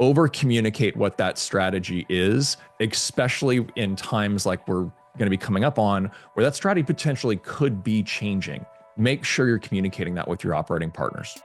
over communicate what that strategy is, especially in times like we're going to be coming up on where that strategy potentially could be changing. Make sure you're communicating that with your operating partners.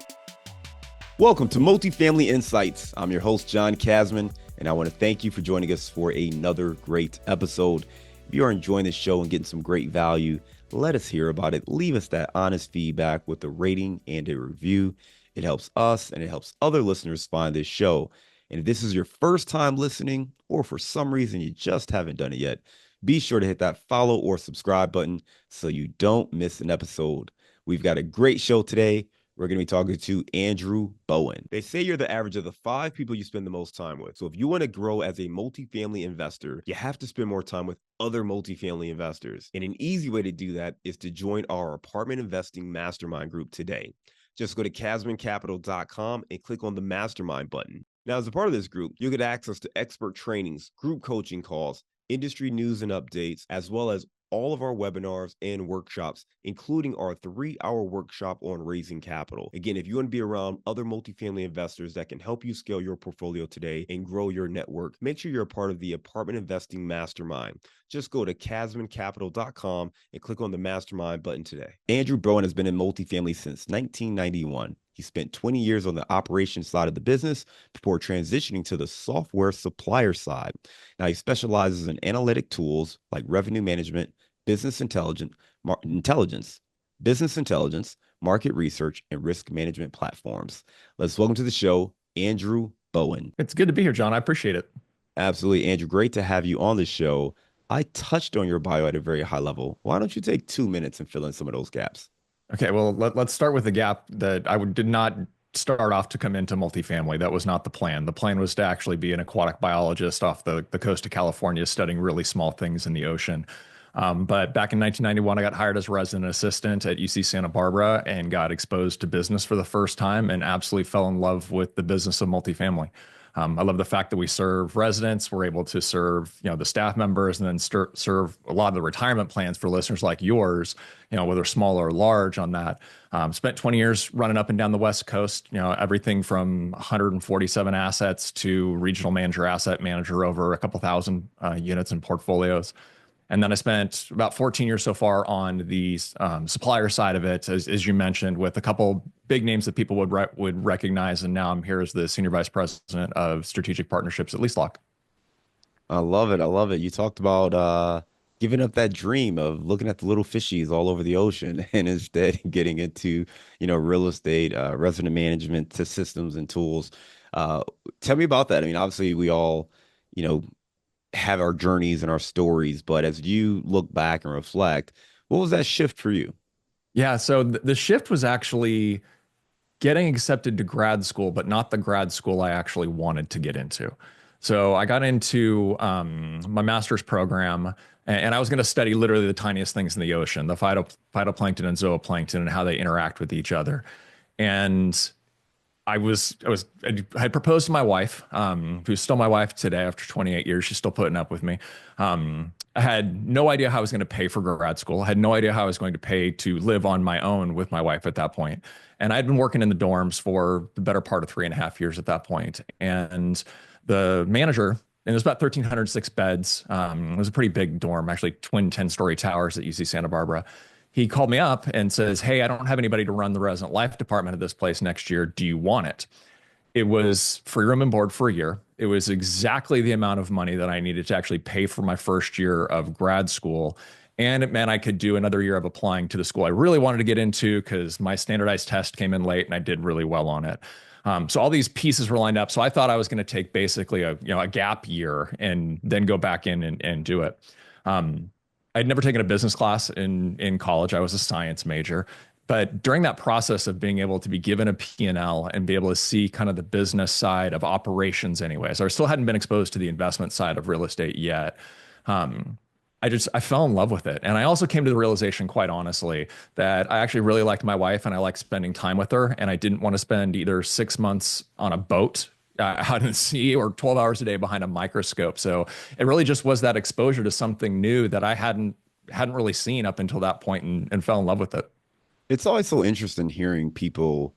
Welcome to Multifamily Insights. I'm your host, John Casman, and I want to thank you for joining us for another great episode. If you are enjoying this show and getting some great value, let us hear about it. Leave us that honest feedback with a rating and a review. It helps us and it helps other listeners find this show. And if this is your first time listening, or for some reason you just haven't done it yet, be sure to hit that follow or subscribe button so you don't miss an episode. We've got a great show today. We're going to be talking to Andrew Bowen. They say you're the average of the 5 people you spend the most time with. So if you want to grow as a multifamily investor, you have to spend more time with other multifamily investors. And an easy way to do that is to join our apartment investing mastermind group today. Just go to casmancapital.com and click on the mastermind button. Now, as a part of this group, you'll get access to expert trainings, group coaching calls, industry news and updates, as well as all of our webinars and workshops, including our 3-hour workshop on raising capital. Again, if you want to be around other multifamily investors that can help you scale your portfolio today and grow your network, make sure you're a part of the Apartment Investing Mastermind. Just go to casmancapital.com and click on the mastermind button today. Andrew Bowen has been in multifamily since 1991. He spent 20 years on the operations side of the business before transitioning to the software supplier side. Now, he specializes in analytic tools like revenue management, business intelligence, market research, and risk management platforms. Let's welcome to the show, Andrew Bowen. It's good to be here, John. I appreciate it. Absolutely, Andrew. Great to have you on the show. I touched on your bio at a very high level. Why don't you take 2 minutes and fill in some of those gaps? Okay, well, let's start with the gap that did not start off to come into multifamily. That was not the plan. The plan was to actually be an aquatic biologist off the coast of California, studying really small things in the ocean. But back in 1991, I got hired as a resident assistant at UC Santa Barbara and got exposed to business for the first time and absolutely fell in love with the business of multifamily. I love the fact that we serve residents. We're able to serve, the staff members, and then serve a lot of the retirement plans for listeners like yours, whether small or large on that. Spent 20 years running up and down the West Coast, everything from 147 assets to regional manager, asset manager over a couple thousand units and portfolios. And then I spent about 14 years so far on the supplier side of it, as you mentioned, with a couple big names that people would recognize. And now I'm here as the Senior Vice President of Strategic Partnerships at LeaseLock. I love it. I love it. You talked about giving up that dream of looking at the little fishies all over the ocean and instead getting into, real estate, resident management to systems and tools. Tell me about that. I mean, obviously we all, have our journeys and our stories, but as you look back and reflect, what was that shift for you? Yeah, so the shift was actually getting accepted to grad school, but not the grad school I actually wanted to get into. So I got into my master's program, and I was going to study literally the tiniest things in the ocean, the phytoplankton and zooplankton and how they interact with each other. And I had proposed to my wife, who's still my wife today after 28 years. She's still putting up with me. I had no idea how I was going to pay for grad school. I had no idea how I was going to pay to live on my own with my wife at that point. And I'd been working in the dorms for the better part of 3.5 years at that point. And the manager, and it was about 1,306 beds. It was a pretty big dorm, actually twin 10-story towers at UC Santa Barbara. He called me up and says, "Hey, I don't have anybody to run the resident life department of this place next year. Do you want it?" It was free room and board for a year. It was exactly the amount of money that I needed to actually pay for my first year of grad school. And it meant I could do another year of applying to the school I really wanted to get into because my standardized test came in late and I did really well on it. So all these pieces were lined up. So I thought I was going to take basically a gap year and then go back in and do it. I'd never taken a business class in college. I was a science major. But during that process of being able to be given a P&L and be able to see kind of the business side of operations anyways, I still hadn't been exposed to the investment side of real estate yet. I fell in love with it. And I also came to the realization, quite honestly, that I actually really liked my wife and I liked spending time with her. And I didn't want to spend either 6 months on a boat out in the sea or 12 hours a day behind a microscope. So it really just was that exposure to something new that I hadn't really seen up until that point and fell in love with it. It's always so interesting hearing people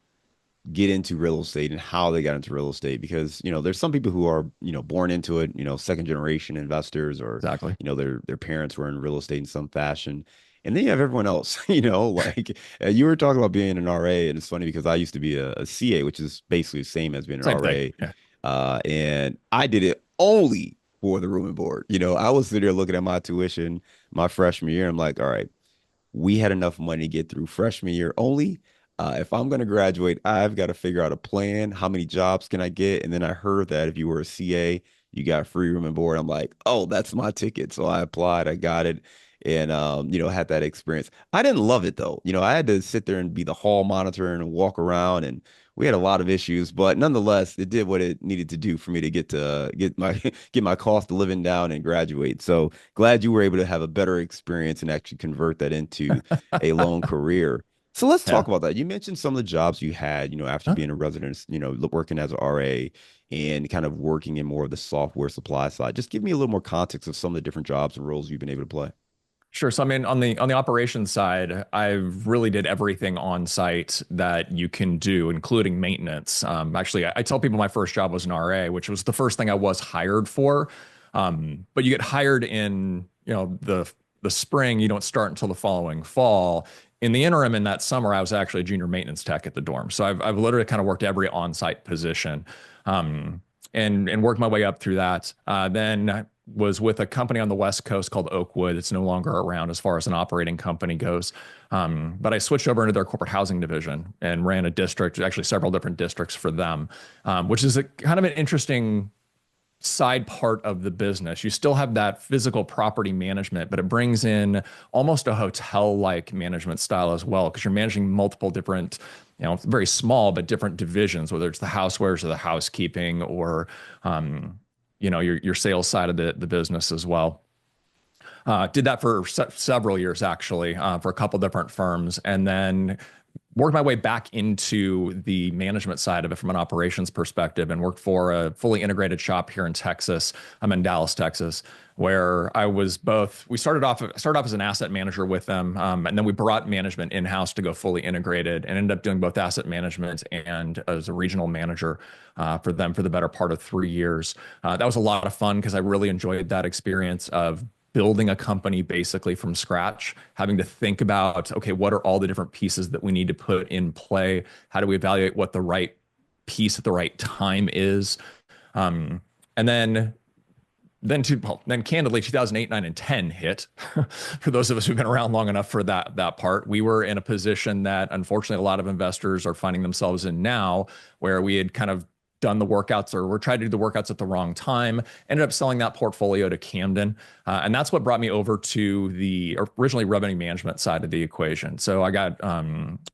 get into real estate and how they got into real estate because there's some people who are born into it, second generation investors, or Exactly. their parents were in real estate in some fashion. And then you have everyone else, like you were talking about being an RA, and it's funny because I used to be a CA, which is basically the same as being an Same thing. RA. Yeah. And I did it only for the room and board. I was sitting there looking at my tuition my freshman year. I'm like, all right, we had enough money to get through freshman year only. If I'm going to graduate, I've got to figure out a plan. How many jobs can I get? And then I heard that if you were a CA, you got free room and board. I'm like, oh, that's my ticket. So I applied, I got it, and had that experience. I didn't love it though. I had to sit there and be the hall monitor and walk around, and we had a lot of issues, but nonetheless, it did what it needed to do for me to get my get my cost of living down and graduate. So glad you were able to have a better experience and actually convert that into a long career. So let's talk Yeah. about that. You mentioned some of the jobs you had, after Huh? being a resident, working as an RA and kind of working in more of the software supply side. Just give me a little more context of some of the different jobs and roles you've been able to play. Sure. So I mean, on the operations side, I really did everything on site that you can do, including maintenance. Actually, I tell people my first job was an RA, which was the first thing I was hired for. But you get hired in, the spring. You don't start until the following fall. In the interim, in that summer, I was actually a junior maintenance tech at the dorm. So I've literally kind of worked every on-site position, um, and worked my way up through that. Then was with a company on the West Coast called Oakwood. It's no longer around as far as an operating company goes. But I switched over into their corporate housing division and ran a district, actually several different districts for them, which is a kind of an interesting side part of the business. You still have that physical property management, but it brings in almost a hotel-like management style as well, because you're managing multiple different, very small but different divisions, whether it's the housewares or the housekeeping or your sales side of the business as well. Did that for several years actually, for a couple different firms, and then worked my way back into the management side of it from an operations perspective, and worked for a fully integrated shop here in Texas. I'm in Dallas, Texas, where I was both. We started off as an asset manager with them, and then we brought management in house to go fully integrated, and ended up doing both asset management and as a regional manager for them for the better part of 3 years. That was a lot of fun because I really enjoyed that experience of building a company basically from scratch, having to think about, okay, what are all the different pieces that we need to put in play? How do we evaluate what the right piece at the right time is? And then candidly, 2008, 9, and 10 hit. For those of us who've been around long enough for that part, we were in a position that unfortunately a lot of investors are finding themselves in now, where we had kind of done the workouts, or we're trying to do the workouts at the wrong time, ended up selling that portfolio to Camden. And that's what brought me over to the originally revenue management side of the equation. So I got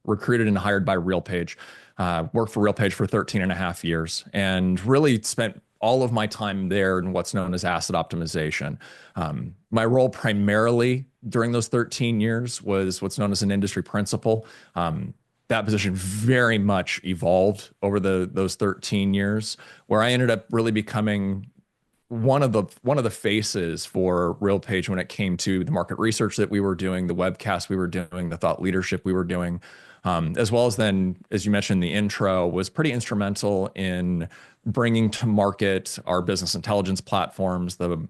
recruited and hired by RealPage, worked for RealPage for 13 and a half years, and really spent all of my time there in what's known as asset optimization. My role primarily during those 13 years was what's known as an industry principal. That position very much evolved over those 13 years, where I ended up really becoming one of the faces for RealPage when it came to the market research that we were doing, the webcasts we were doing, the thought leadership we were doing, as well as then, as you mentioned in the intro, was pretty instrumental in bringing to market our business intelligence platforms, the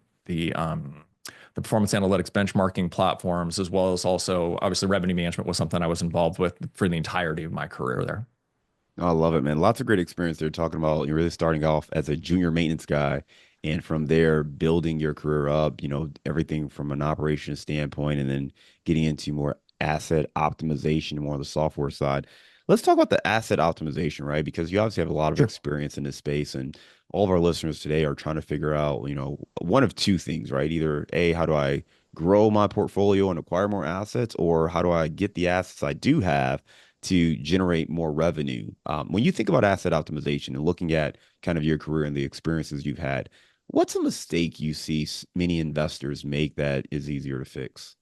performance analytics benchmarking platforms, as well as also obviously revenue management was something I was involved with for the entirety of my career there. I love it, man. Lots of great experience there talking about you're really starting off as a junior maintenance guy and from there building your career up, everything from an operations standpoint and then getting into more asset optimization and more on the software side. Let's talk about the asset optimization, right? Because you obviously have a lot of Sure. experience in this space and all of our listeners today are trying to figure out, one of two things, right? Either A, how do I grow my portfolio and acquire more assets, or how do I get the assets I do have to generate more revenue. When you think about asset optimization and looking at kind of your career and the experiences you've had, what's a mistake you see many investors make that is easier to fix?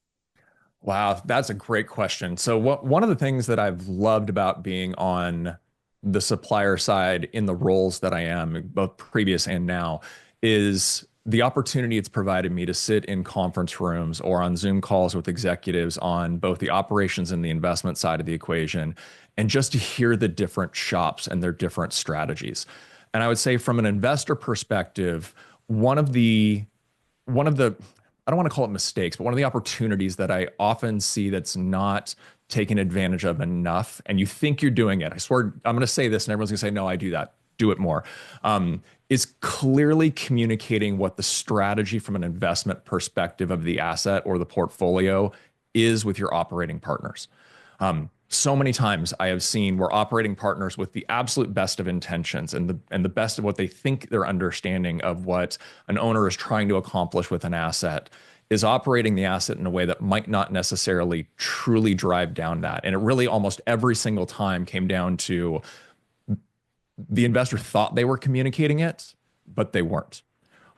Wow, that's a great question. So one of the things that I've loved about being on the supplier side in the roles that I am, both previous and now, is the opportunity it's provided me to sit in conference rooms or on Zoom calls with executives on both the operations and the investment side of the equation, and just to hear the different shops and their different strategies. And I would say from an investor perspective, one of the one of the I don't want to call it mistakes, but one of the opportunities that I often see that's not taken advantage of enough, and you think you're doing it. I swear I'm going to say this, and everyone's going to say, "No, I do that. Do it more." Is clearly communicating what the strategy from an investment perspective of the asset or the portfolio is with your operating partners. So many times I have seen where operating partners with the absolute best of intentions and the best of what they think their understanding of what an owner is trying to accomplish with an asset is operating the asset in a way that might not necessarily truly drive down that. And it really almost every single time came down to the investor thought they were communicating it, but they weren't.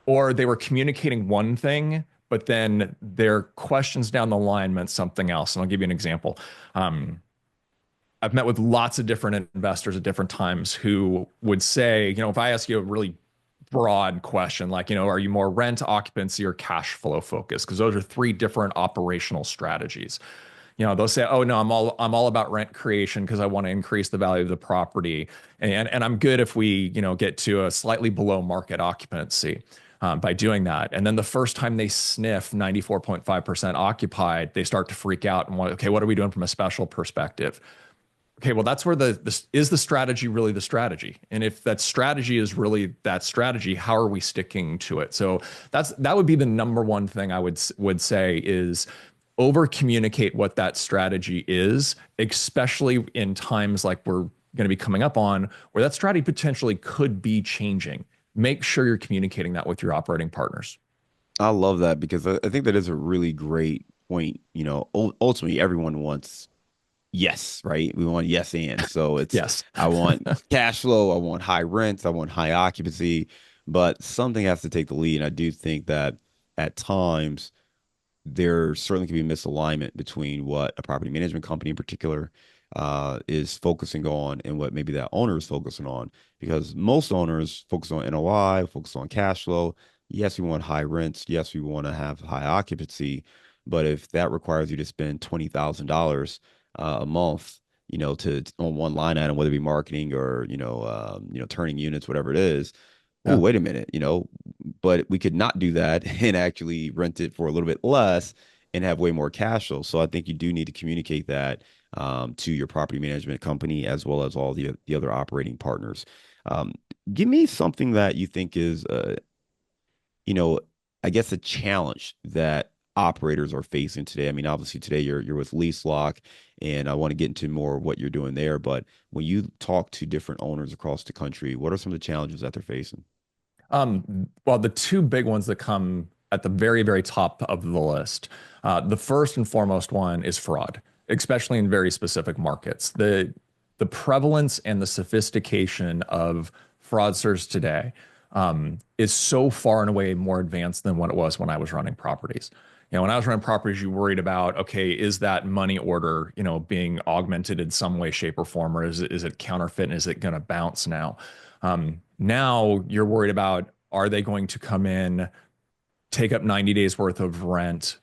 Or they were communicating one thing, but then their questions down the line meant something else. And I'll give you an example. I've met with lots of different investors at different times who would say, if I ask you a really broad question, like, are you more rent, occupancy, or cash flow focused? Because those are three different operational strategies. They'll say, "Oh no, I'm all about rent creation because I want to increase the value of the property, and I'm good if we get to a slightly below market occupancy by doing that." And then the first time they sniff 94.5% occupied, they start to freak out and want, okay, what are we doing from a special perspective? Okay, well, that's where is the strategy really the strategy? And if that strategy is really that strategy, how are we sticking to it? So that would be the number one thing I would say is over communicate what that strategy is, especially in times like we're going to be coming up on where that strategy potentially could be changing. Make sure you're communicating that with your operating partners. I love that because I think that is a really great point. Ultimately, everyone wants yes, right? We want yes and. So Yes. I want cash flow, I want high rents, I want high occupancy, but something has to take the lead. And I do think that at times there certainly can be misalignment between what a property management company in particular is focusing on and what maybe that owner is focusing on. Because most owners focus on NOI, focus on cash flow. Yes, we want high rents. Yes, we want to have high occupancy. But if that requires you to spend $20,000 a month, to on one line item, whether it be marketing or turning units, whatever it is. Oh, Yeah. wait a minute, but we could not do that and actually rent it for a little bit less and have way more cash flow. So I think you do need to communicate that to your property management company as well as all the other operating partners. Um, Give me something that you think is, you know, I guess a challenge that operators are facing today. I mean, obviously today you're with LeaseLock, and I want to get into more of what you're doing there. But when you talk to different owners across the country, what are some of the challenges that they're facing? Well, the two big ones that come at the very, very top of the list. The first and foremost one is fraud, especially in very specific markets. The prevalence and the sophistication of fraudsters today is so far and away more advanced than what it was when I was running properties. When I was running properties, you worried about, okay, is that money order, being augmented in some way, shape, or form, or is it counterfeit and is it going to bounce now? Now you're worried about, are they going to come in, take up 90 days worth of rent,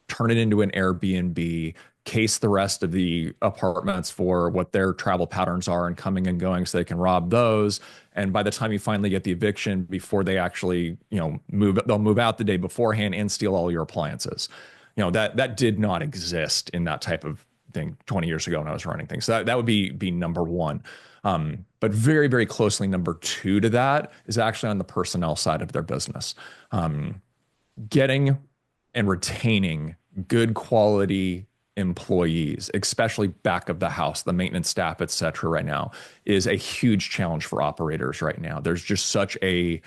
turn it into an Airbnb, case the rest of the apartments for what their travel patterns are and coming and going so they can rob those. And by the time you finally get the eviction, before they actually, they'll move out the day beforehand and steal all your appliances. That did not exist in that type of thing 20 years ago when I was running things. So that would be number one. But very, very closely, number two to that is actually on the personnel side of their business. Getting and retaining good quality employees, especially back of the house, the maintenance staff, et cetera, right now is a huge challenge for operators right now. There's just such a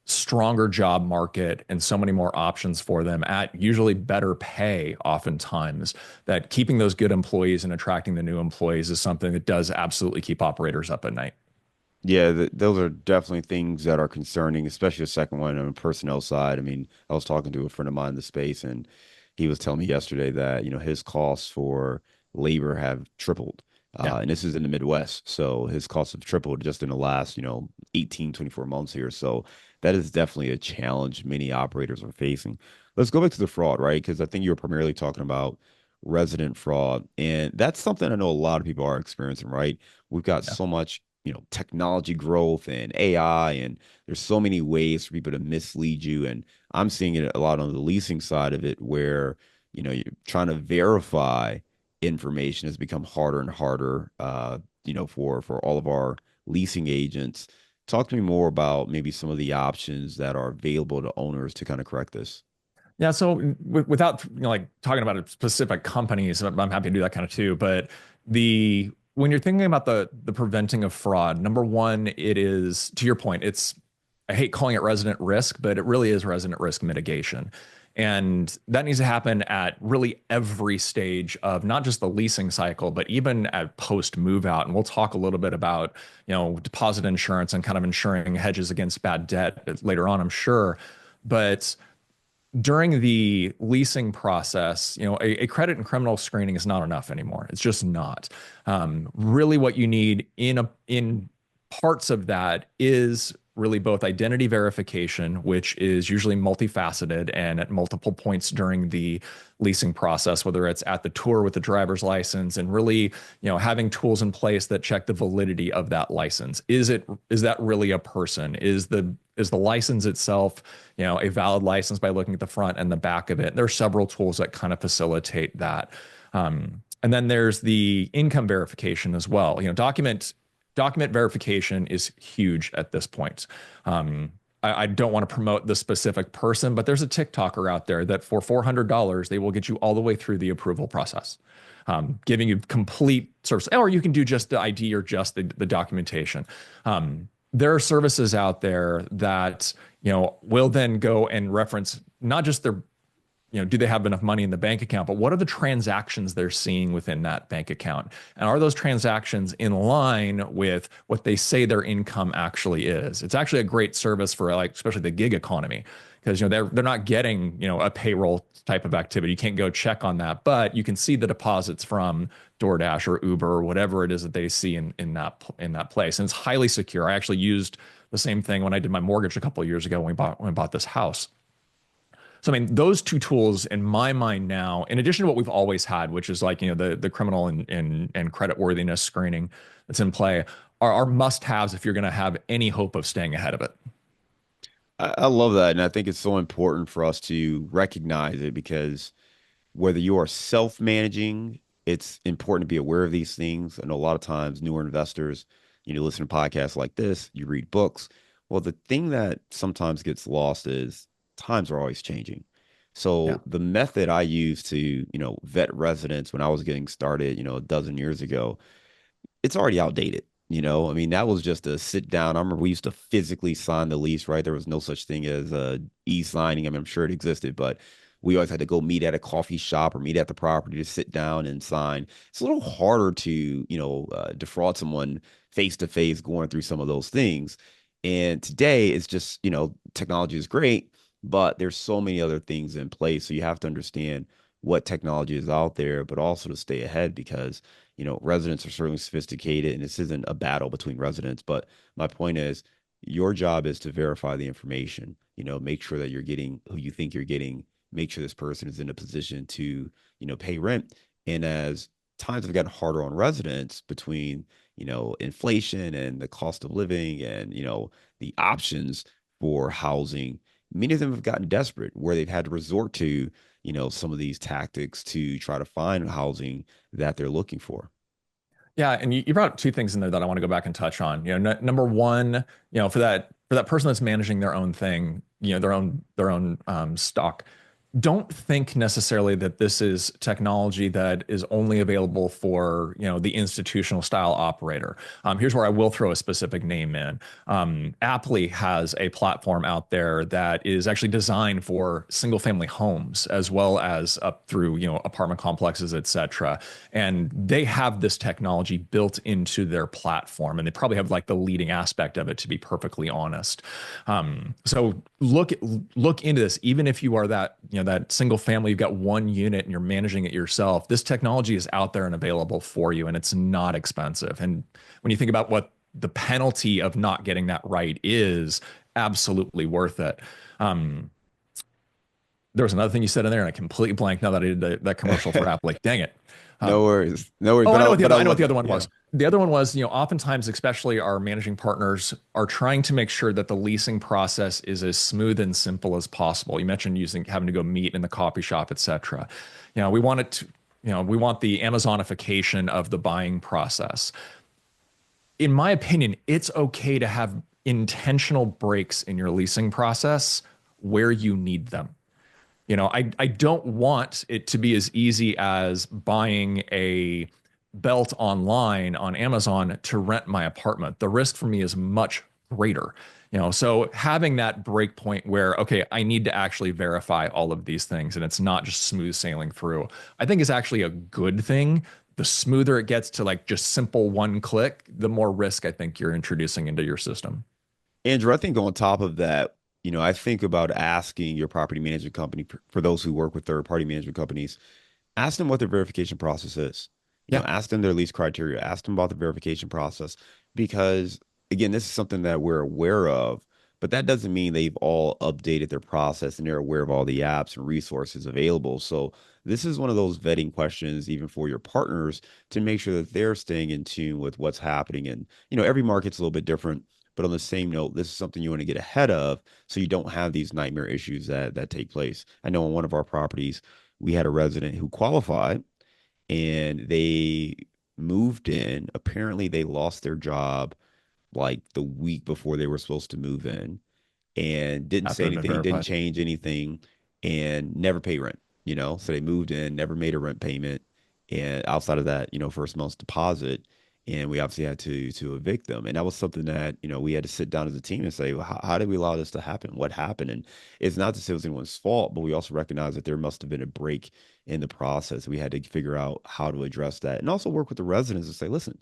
stronger job market and so many more options for them at usually better pay oftentimes, that keeping those good employees and attracting the new employees is something that does absolutely keep operators up at night. Yeah, those are definitely things that are concerning, especially the second one on the personnel side. I mean, I was talking to a friend of mine in the space, and he was telling me yesterday that, his costs for labor have tripled. Yeah. And this is in the Midwest. So his costs have tripled just in the last, 18, 24 months here. So that is definitely a challenge many operators are facing. Let's go back to the fraud, right? Because I think you were primarily talking about resident fraud. And that's something I know a lot of people are experiencing, right? We've got Yeah. so much, technology growth and AI, and there's so many ways for people to mislead you. And I'm seeing it a lot on the leasing side of it where, you're trying to verify information has become harder and harder, for all of our leasing agents. Talk to me more about maybe some of the options that are available to owners to kind of correct this. Yeah, so without like talking about a specific companies, I'm happy to do that kind of too. But the when you're thinking about the preventing of fraud, number one, it is to your point. It's I hate calling it resident risk, but it really is resident risk mitigation, and that needs to happen at really every stage of not just the leasing cycle, but even at post move out. And we'll talk a little bit about deposit insurance and kind of insuring hedges against bad debt later on, I'm sure, but during the leasing process, a credit and criminal screening is not enough anymore. It's just not. Really, what you need in parts of that is really both identity verification, which is usually multifaceted and at multiple points during the leasing process, whether it's at the tour with the driver's license, and really, having tools in place that check the validity of that license. Is that really a person? Is the license itself, a valid license by looking at the front and the back of it? There are several tools that kind of facilitate that. And then there's the income verification as well. Document verification is huge at this point. I don't want to promote the specific person, but there's a TikToker out there that for $400, they will get you all the way through the approval process, giving you complete service, or you can do just the ID or just the documentation. There are services out there that, will then go and reference not just their, do they have enough money in the bank account, but what are the transactions they're seeing within that bank account? And are those transactions in line with what they say their income actually is? It's actually a great service for especially the gig economy, because they're not getting a payroll type of activity. You can't go check on that, but you can see the deposits from DoorDash or Uber or whatever it is that they see in that place, and it's highly secure. I actually used the same thing when I did my mortgage a couple of years ago when we bought this house. So I mean, those two tools in my mind now, in addition to what we've always had, which is the criminal and credit worthiness screening that's in play, are must-haves if you're going to have any hope of staying ahead of it. I love that. And I think it's so important for us to recognize it because whether you are self-managing, it's important to be aware of these things. I know a lot of times newer investors, listen to podcasts like this, you read books. Well, the thing that sometimes gets lost is times are always changing. Yeah. So the method I used to, vet residents when I was getting started, a dozen years ago, it's already outdated. I mean, that was just a sit down. I remember we used to physically sign the lease, right? There was no such thing as e-signing. I mean, I'm sure it existed, but we always had to go meet at a coffee shop or meet at the property to sit down and sign. It's a little harder to, defraud someone face to face going through some of those things. And today it's just, technology is great, but there's so many other things in place. So you have to understand what technology is out there, but also to stay ahead because residents are certainly sophisticated and this isn't a battle between residents. But my point is, your job is to verify the information, make sure that you're getting who you think you're getting, make sure this person is in a position to, pay rent. And as times have gotten harder on residents between, inflation and the cost of living and, the options for housing, many of them have gotten desperate where they've had to resort to, some of these tactics to try to find housing that they're looking for. Yeah, and you brought up two things in there that I want to go back and touch on. Number one, for that person that's managing their own thing, their own stock, don't think necessarily that this is technology that is only available for the institutional style operator. Here's where I will throw a specific name in. Aptly has a platform out there that is actually designed for single family homes as well as up through apartment complexes, etc. And they have this technology built into their platform, and they probably have the leading aspect of it, to be perfectly honest. So look into this, even if you are that single family, you've got one unit and you're managing it yourself. This technology is out there and available for you, and it's not expensive. And when you think about what the penalty of not getting that right is, absolutely worth it. Um, there was another thing you said in there, and I completely blanked now that I did that commercial for Apple. Like, dang it. No Um, worries. No worries. Oh, I know what Love the that. other one Yeah. was. The other one was, oftentimes, especially our managing partners are trying to make sure that the leasing process is as smooth and simple as possible. You mentioned having to go meet in the coffee shop, et cetera. We want it to, we want the Amazonification of the buying process. In my opinion, it's okay to have intentional breaks in your leasing process where you need them. I don't want it to be as easy as buying a belt online on Amazon to rent my apartment. The risk for me is much greater. So having that break point where, okay, I need to actually verify all of these things and it's not just smooth sailing through, I think is actually a good thing. The smoother it gets to like just simple one click, the more risk I think you're introducing into your system. Andrew, I think on top of that, I think about asking your property management company for those who work with third party management companies, ask them what their verification process is. Yeah, Ask them their lease criteria, ask them about the verification process, because again, this is something that we're aware of, but that doesn't mean they've all updated their process and they're aware of all the apps and resources available. So this is one of those vetting questions, even for your partners, to make sure that they're staying in tune with what's happening. And, every market's a little bit different. But on the same note, this is something you want to get ahead of so you don't have these nightmare issues that take place. I know on one of our properties, we had a resident who qualified and they moved in. Apparently, they lost their job like the week before they were supposed to move in and didn't say after it's been anything, didn't verified. change anything, and never pay rent. So they moved in, never made a rent payment. And outside of that, first month's deposit. And we obviously had to evict them. And that was something that, we had to sit down as a team and say, well, how did we allow this to happen? What happened? And it's not to say it was anyone's fault, but we also recognize that there must have been a break in the process. We had to figure out how to address that and also work with the residents and say, listen,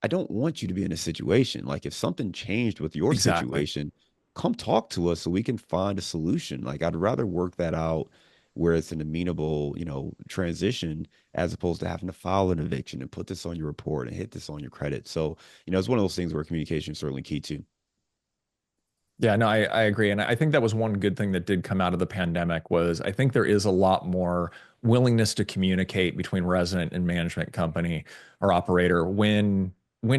I don't want you to be in a situation like if something changed with your Exactly. situation, come talk to us so we can find a solution. Like I'd rather work that out where it's an amenable, transition as opposed to having to file an eviction and put this on your report and hit this on your credit. So, it's one of those things where communication is certainly key too. Yeah, no, I agree. And I think that was one good thing that did come out of the pandemic was I think there is a lot more willingness to communicate between resident and management company or operator when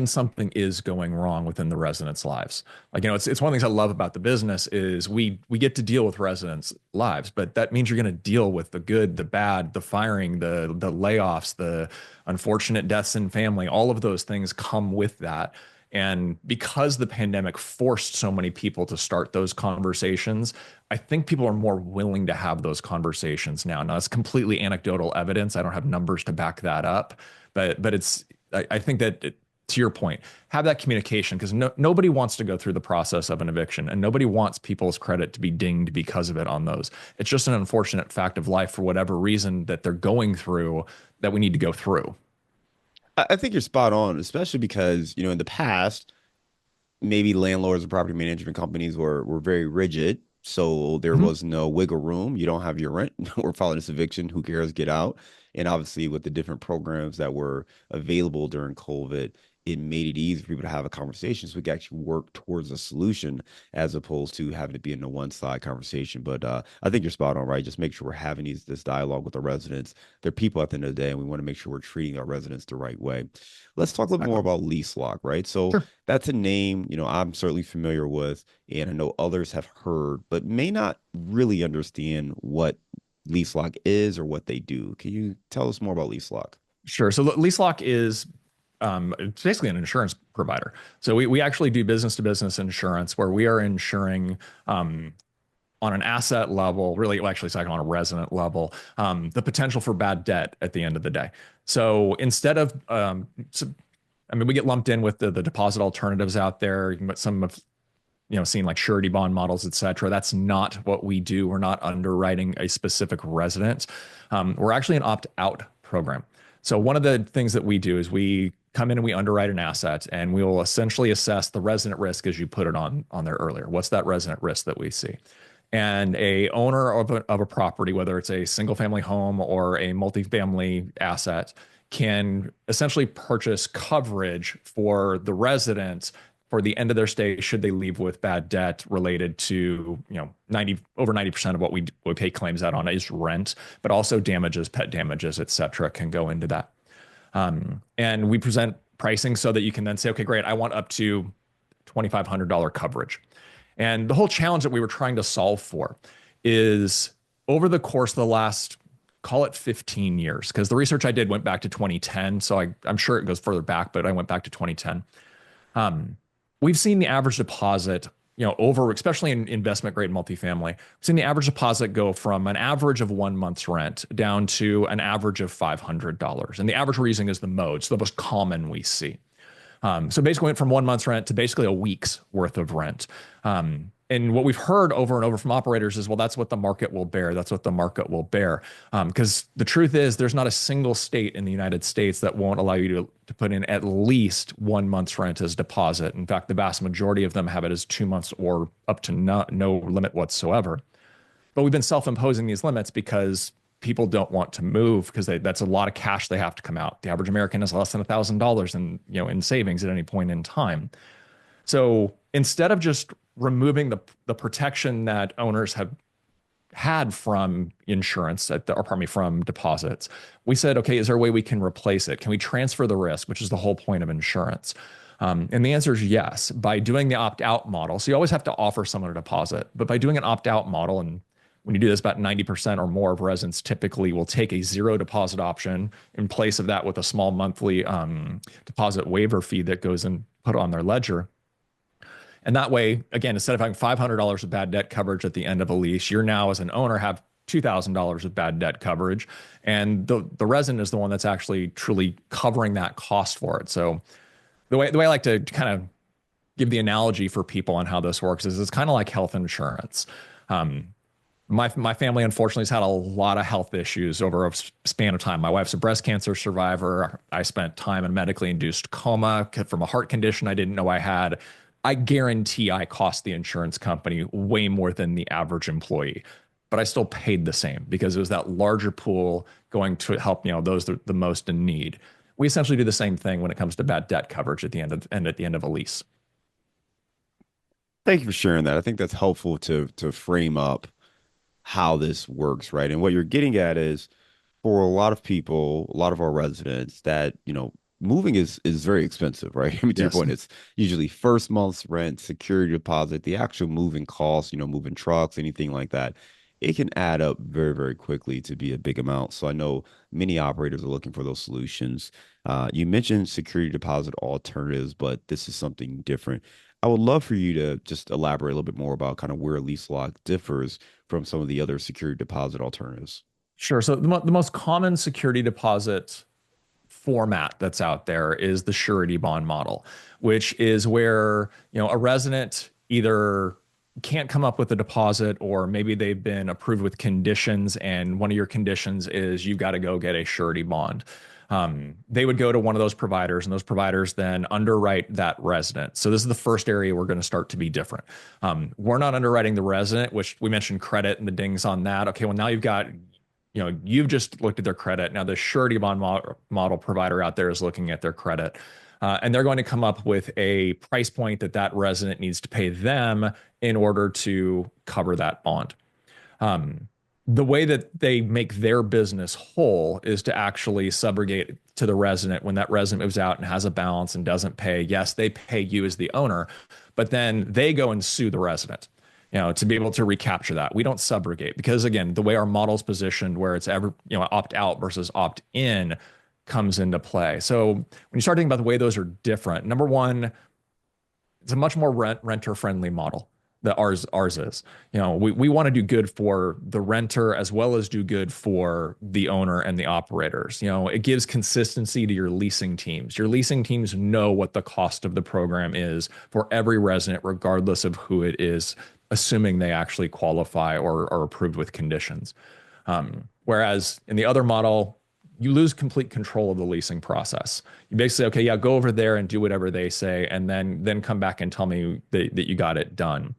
something is going wrong within the residents' lives. Like, it's one of the things I love about the business is we get to deal with residents' lives, but that means you're going to deal with the good, the bad, the firing, the layoffs, the unfortunate deaths in family. All of those things come with that. And because the pandemic forced so many people to start those conversations, I think people are more willing to have those conversations now. Now, it's completely anecdotal evidence. I don't have numbers to back that up, but I think that to your point, have that communication because nobody wants to go through the process of an eviction and nobody wants people's credit to be dinged because of it on those. It's just an unfortunate fact of life for whatever reason that they're going through that we need to go through. I think you're spot on, especially because, in the past, maybe landlords and property management companies were very rigid. So there Mhm. was no wiggle room. You don't have your rent. We're filing this eviction. Who cares? Get out. And obviously, with the different programs that were available during COVID, it made it easy for people to have a conversation so we could actually work towards a solution as opposed to having to be in a one side conversation. But I think you're spot on, right? Just make sure we're having this dialogue with the residents. They're people at the end of the day, and we want to make sure we're treating our residents the right way. Let's talk a little more Exactly. about LeaseLock, right? So Sure. that's a name, I'm certainly familiar with, and I know others have heard, but may not really understand what LeaseLock is or what they do. Can you tell us more about LeaseLock? Sure. So LeaseLock is it's basically an insurance provider. So we actually do business to business insurance where we are insuring on an asset level, really, well, actually, second on a resident level, the potential for bad debt at the end of the day. So instead of, I mean, we get lumped in with the deposit alternatives out there. Some of seen like surety bond models, et cetera. That's not what we do. We're not underwriting a specific resident. We're actually an opt-out program. So one of the things that we do is we come in and we underwrite an asset and we will essentially assess the resident risk as you put it on there earlier. What's that resident risk that we see? And a owner of a property, whether it's a single family home or a multifamily asset, can essentially purchase coverage for the residents for the end of their stay should they leave with bad debt related to, 90% of what we pay claims out on is rent, but also damages, pet damages, et cetera, can go into that. And we present pricing so that you can then say, okay, great, I want up to $2,500 coverage. And the whole challenge that we were trying to solve for is over the course of the last, call it 15 years, because the research I did went back to 2010. So I'm sure it goes further back, but I went back to 2010. We've seen the average deposit, over, especially in investment grade multifamily, we've seen the average deposit go from an average of 1 month's rent down to an average of $500. And the average we're using is the mode, so the most common we see. So basically went from 1 month's rent to basically a week's worth of rent. And what we've heard over and over from operators is, well, that's what the market will bear. That's what the market will bear. Because the truth is, there's not a single state in the United States that won't allow you to put in at least 1 month's rent as deposit. In fact, the vast majority of them have it as 2 months or up to no limit whatsoever. But we've been self-imposing these limits because people don't want to move because that's a lot of cash they have to come out. The average American has less than $1,000 in savings at any point in time. So instead of just removing the protection that owners have had from insurance, from deposits, we said, okay, is there a way we can replace it? Can we transfer the risk, which is the whole point of insurance? And the answer is yes, by doing the opt-out model. So you always have to offer someone a deposit, but by doing an opt-out model, and when you do this, about 90% or more of residents typically will take a zero deposit option in place of that with a small monthly deposit waiver fee that goes and put on their ledger. And that way, again, instead of having $500 of bad debt coverage at the end of a lease, you're now, as an owner, have $2,000 of bad debt coverage. And the resident is the one that's actually truly covering that cost for it. So the way I like to kind of give the analogy for people on how this works is it's kind of like health insurance. My family, unfortunately, has had a lot of health issues over a span of time. My wife's a breast cancer survivor. I spent time in medically induced coma from a heart condition I didn't know I had. I guarantee I cost the insurance company way more than the average employee, but I still paid the same because it was that larger pool going to help, those the most in need. We essentially do the same thing when it comes to bad debt coverage at the end of a lease. Thank you for sharing that. I think that's helpful to frame up how this works, right? And what you're getting at is, for a lot of people, a lot of our residents, that, moving is very expensive, right? I mean, to your point, it's usually first month's rent, security deposit, the actual moving costs, moving trucks, anything like that. It can add up very, very quickly to be a big amount. So I know many operators are looking for those solutions. You mentioned security deposit alternatives, but this is something different. I would love for you to just elaborate a little bit more about kind of where LeaseLock differs from some of the other security deposit alternatives. Sure. So the most common security deposit format that's out there is the surety bond model, which is where, a resident either can't come up with a deposit, or maybe they've been approved with conditions, and one of your conditions is you've got to go get a surety bond. They would go to one of those providers, and those providers then underwrite that resident. So this is the first area we're going to start to be different. We're not underwriting the resident, which we mentioned credit and the dings on that. Okay, well, now you've just looked at their credit. Now the surety bond model provider out there is looking at their credit. And they're going to come up with a price point that resident needs to pay them in order to cover that bond. The way that they make their business whole is to actually subrogate to the resident when that resident moves out and has a balance and doesn't pay. Yes, they pay you as the owner, but then they go and sue the resident, to be able to recapture that. We don't subrogate because, again, the way our model's positioned, where it's opt out versus opt in, comes into play. So when you start thinking about the way those are different, number one, it's a much more renter friendly model that ours is. We want to do good for the renter as well as do good for the owner and the operators. It gives consistency to your leasing teams. Your leasing teams know what the cost of the program is for every resident, regardless of who it is, assuming they actually qualify or are approved with conditions. Whereas in the other model, you lose complete control of the leasing process. You basically, okay, yeah, go over there and do whatever they say, and then come back and tell me that you got it done.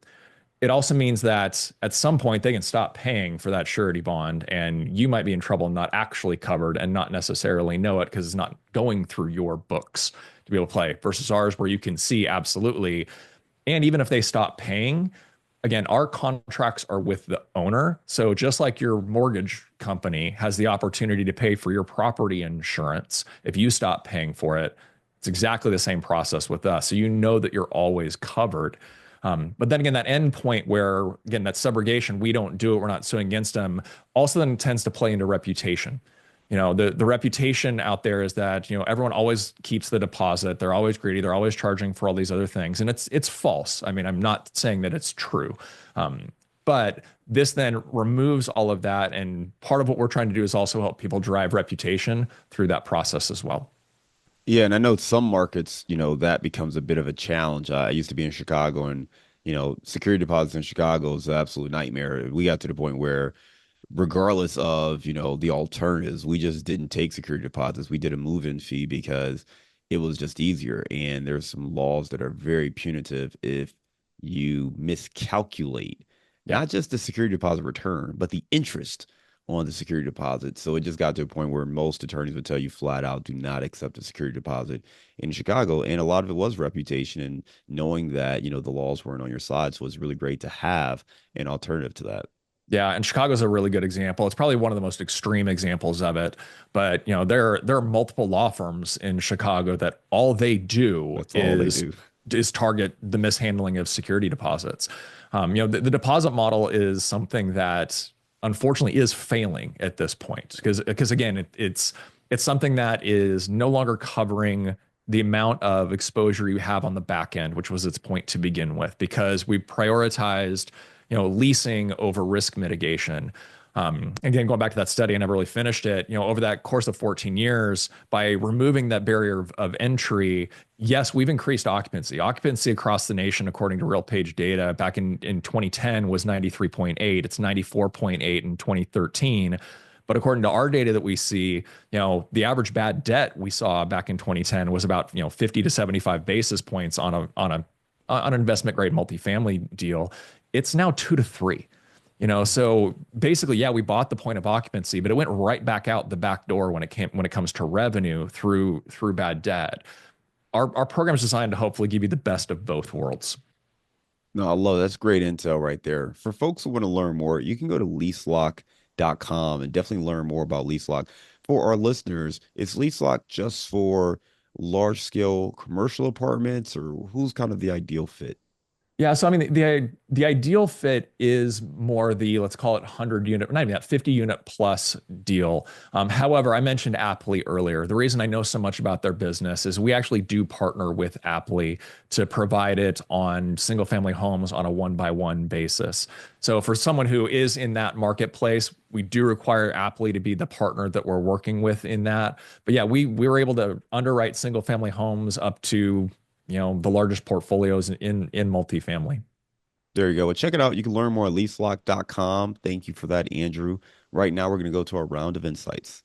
It also means that at some point they can stop paying for that surety bond and you might be in trouble not actually covered and not necessarily know it because it's not going through your books to be able to play versus ours where you can see absolutely. And even if they stop paying, again, our contracts are with the owner. So just like your mortgage company has the opportunity to pay for your property insurance if you stop paying for it, it's exactly the same process with us. So you know that you're always covered. But then again, that end point where, again, that subrogation, we don't do it, we're not suing against them, also then tends to play into reputation. The reputation out there is that, everyone always keeps the deposit. They're always greedy. They're always charging for all these other things. And it's false. I mean, I'm not saying that it's true. But this then removes all of that. And part of what we're trying to do is also help people drive reputation through that process as well. Yeah, and I know some markets, that becomes a bit of a challenge. I used to be in Chicago, and security deposits in Chicago is an absolute nightmare. We got to the point where, regardless of the alternatives, we just didn't take security deposits. We did a move-in fee because it was just easier. And there's some laws that are very punitive if you miscalculate Yeah. not just the security deposit return, but the interest on the security deposit. So it just got to a point where most attorneys would tell you flat out, do not accept a security deposit in Chicago. And a lot of it was reputation and knowing that, the laws weren't on your side. So it's really great to have an alternative to that. Yeah, and Chicago's a really good example. It's probably one of the most extreme examples of it. But there are multiple law firms in Chicago that all they do That's all they do. is target the mishandling of security deposits. The deposit model is something that unfortunately is failing at this point because again, it's something that is no longer covering the amount of exposure you have on the back end, which was its point to begin with, because we prioritized leasing over risk mitigation. Again, going back to that study, I never really finished it. Over that course of 14 years, by removing that barrier of entry, yes, we've increased occupancy. Occupancy across the nation, according to RealPage data, back in 2010 was 93.8. It's 94.8 in 2013. But according to our data that we see, the average bad debt we saw back in 2010 was about 50 to 75 basis points on an investment grade multifamily deal. It's now 2 to 3. So basically, yeah, we bought the point of occupancy, but it went right back out the back door when it comes to revenue through bad debt. Our program is designed to hopefully give you the best of both worlds. No, I love it. That's great intel right there. For folks who want to learn more, you can go to LeaseLock.com and definitely learn more about LeaseLock. For our listeners, is LeaseLock just for large scale commercial apartments, or who's kind of the ideal fit? Yeah, so I mean, the ideal fit is more the, let's call it 100 unit, not even that, 50 unit plus deal. However, I mentioned Apply earlier. The reason I know so much about their business is we actually do partner with Apply to provide it on single family homes on a 1-by-1 basis. So for someone who is in that marketplace, we do require Apply to be the partner that we're working with in that. But yeah, we were able to underwrite single family homes up to the largest portfolios in multifamily. There you go. Well, check it out. You can learn more at leaselock.com. Thank you for that, Andrew. Right now, we're going to go to our round of insights.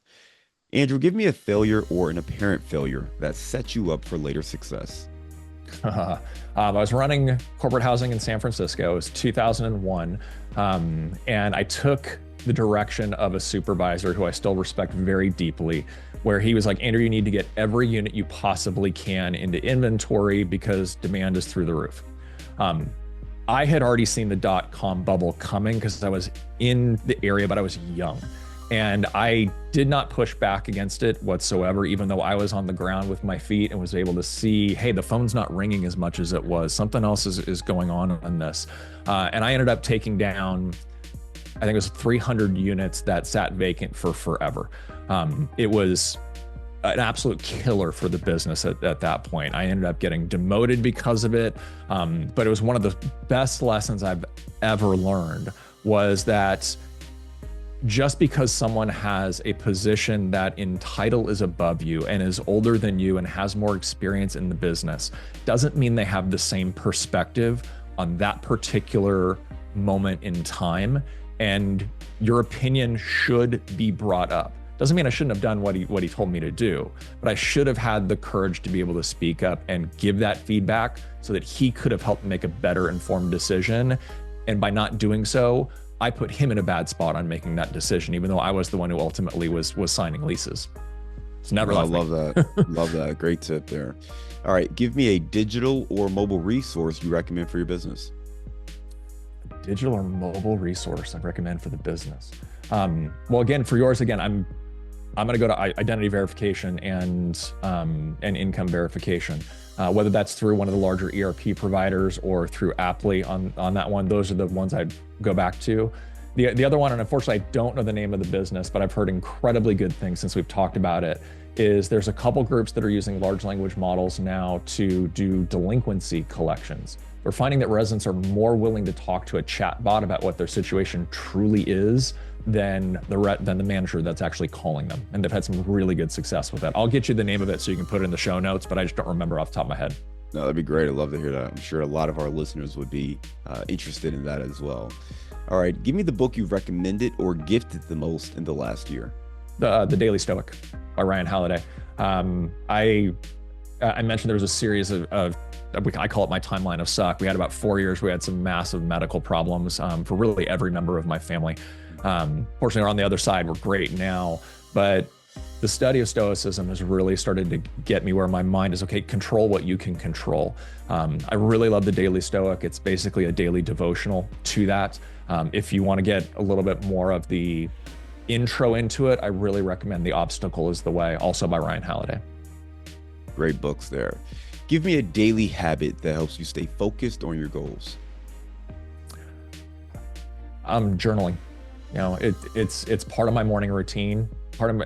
Andrew, give me a failure or an apparent failure that set you up for later success. I was running corporate housing in San Francisco. It was 2001. And I took the direction of a supervisor who I still respect very deeply, where he was like, Andrew, you need to get every unit you possibly can into inventory because demand is through the roof. I had already seen the dot-com bubble coming because I was in the area, but I was young. And I did not push back against it whatsoever, even though I was on the ground with my feet and was able to see, hey, the phone's not ringing as much as it was. Something else is going on this. And I ended up taking down, I think it was 300 units that sat vacant for forever. It was an absolute killer for the business at that point. I ended up getting demoted because of it. But it was one of the best lessons I've ever learned was that just because someone has a position that in title is above you and is older than you and has more experience in the business doesn't mean they have the same perspective on that particular moment in time. And your opinion should be brought up. Doesn't mean I shouldn't have done what he told me to do, but I should have had the courage to be able to speak up and give that feedback so that he could have helped make a better informed decision. And by not doing so, I put him in a bad spot on making that decision, even though I was the one who ultimately was signing leases. It's never No, I left me. love that. Love that. Great tip there. All right. Give me a digital or mobile resource you recommend for your business. Digital or mobile resource I recommend for the business. Well, again, for yours, again, I'm going to go to identity verification and income verification. Whether that's through one of the larger ERP providers or through Apply on that one, those are the ones I'd go back to. The other one, and unfortunately I don't know the name of the business, but I've heard incredibly good things since we've talked about it, is there's a couple groups that are using large language models now to do delinquency collections. We're finding that residents are more willing to talk to a chat bot about what their situation truly is than the manager that's actually calling them. And they've had some really good success with that. I'll get you the name of it so you can put it in the show notes, but I just don't remember off the top of my head. No, that'd be great. I'd love to hear that. I'm sure a lot of our listeners would be interested in that as well. All right, give me the book you've recommended or gifted the most in the last year. The Daily Stoic by Ryan Holiday. I mentioned there was a series of I call it my timeline of suck. We had about 4 years. We had some massive medical problems for really every member of my family. Fortunately, we're on the other side. We're great now, but the study of Stoicism has really started to get me where my mind is, okay, control what you can control. I really love the Daily Stoic. It's basically a daily devotional to that. If you want to get a little bit more of the intro into it, I really recommend The Obstacle is the Way, also by Ryan Holiday. Great books there. Give me a daily habit that helps you stay focused on your goals. Journaling. You know, it's part of my morning routine. Part of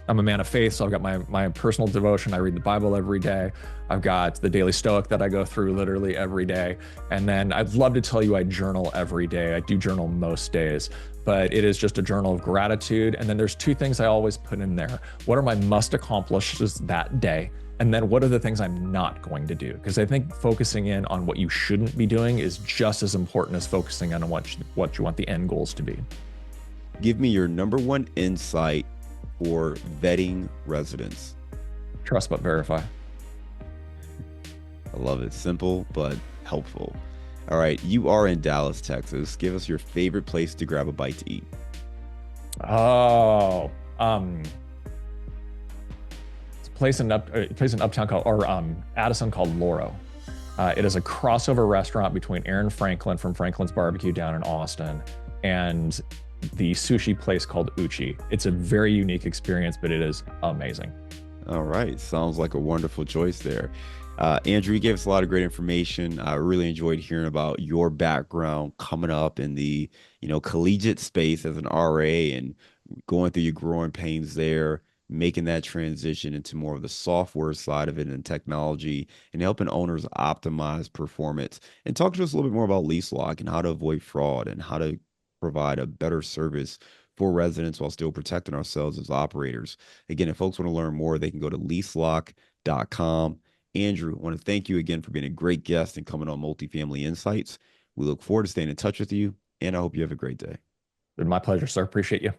I'm a man of faith, so I've got my personal devotion. I read the Bible every day. I've got the Daily Stoic that I go through literally every day. And then I'd love to tell you I journal every day. I do journal most days, but it is just a journal of gratitude. And then there's two things I always put in there. What are my must accomplishes that day? And then what are the things I'm not going to do? Because I think focusing in on what you shouldn't be doing is just as important as focusing on what you want the end goals to be. Give me your number one insight for vetting residents. Trust but verify. I love it. Simple, but helpful. All right. You are in Dallas, Texas. Give us your favorite place to grab a bite to eat. Oh, it's a place in Uptown Addison called Loro. It is a crossover restaurant between Aaron Franklin from Franklin's Barbecue down in Austin and the sushi place called Uchi. It's a very unique experience, but it is amazing. All right. Sounds like a wonderful choice there. Andrew, you gave us a lot of great information. I really enjoyed hearing about your background coming up in the, collegiate space as an RA and going through your growing pains there, making that transition into more of the software side of it and technology and helping owners optimize performance. And talk to us a little bit more about LeaseLock and how to avoid fraud and how to provide a better service for residents while still protecting ourselves as operators. Again, if folks want to learn more, they can go to leaselock.com. Andrew, I want to thank you again for being a great guest and coming on Multifamily Insights. We look forward to staying in touch with you, and I hope you have a great day. My pleasure, sir. Appreciate you.